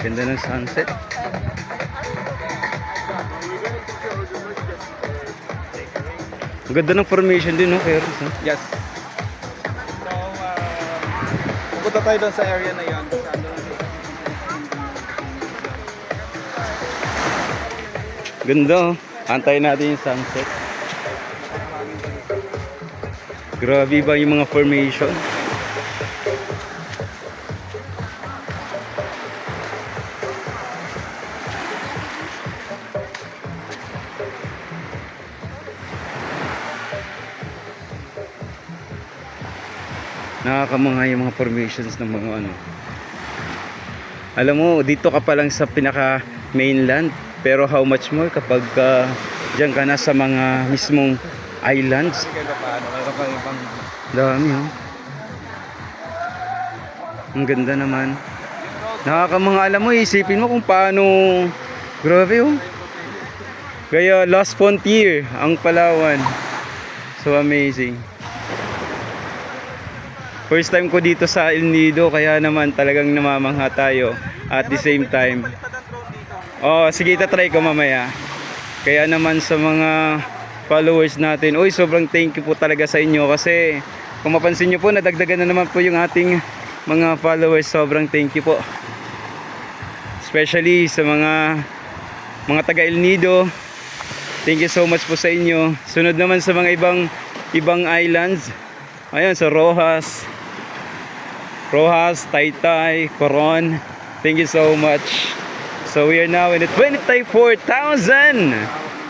Ganda ng sunset. Ang ganda ng formation din, no, Keros, no? Yes. So, pupunta tayo doon sa area na yun. Ganda, oh. Antayin natin yung sunset. Grabe ba yung mga formation? Nakakamangha yung mga formations ng mga ano. Alam mo, dito ka pa lang sa pinaka mainland, pero how much more kapag dyan ka na sa mga mismong islands. Meron pa ibang... Dami, oh. Ang ganda naman. Nakakamangha, alam mo, isipin mo kung paano. Grabe, oh. Kaya last frontier ang Palawan. So amazing. First time ko dito sa El Nido, kaya naman talagang namamangha tayo at the same time. Oh, sige, itatry ko mamaya. Kaya naman sa mga followers natin, uy, sobrang thank you po talaga sa inyo kasi kung mapansin nyo po, nadagdagan na naman po yung ating mga followers. Sobrang thank you po. Especially sa mga taga El Nido. Thank you so much po sa inyo. Sunod naman sa mga ibang islands. Ayun, sa Rojas, Taytay, Coron. Thank you so much. So we are now in the 24,000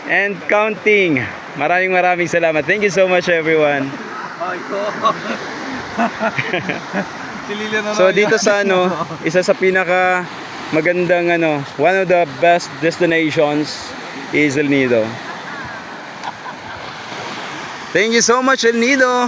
and counting. Maraming salamat. Thank you so much, everyone. So dito sa isa sa pinaka magandang one of the best destinations is El Nido. Thank you so much, El Nido.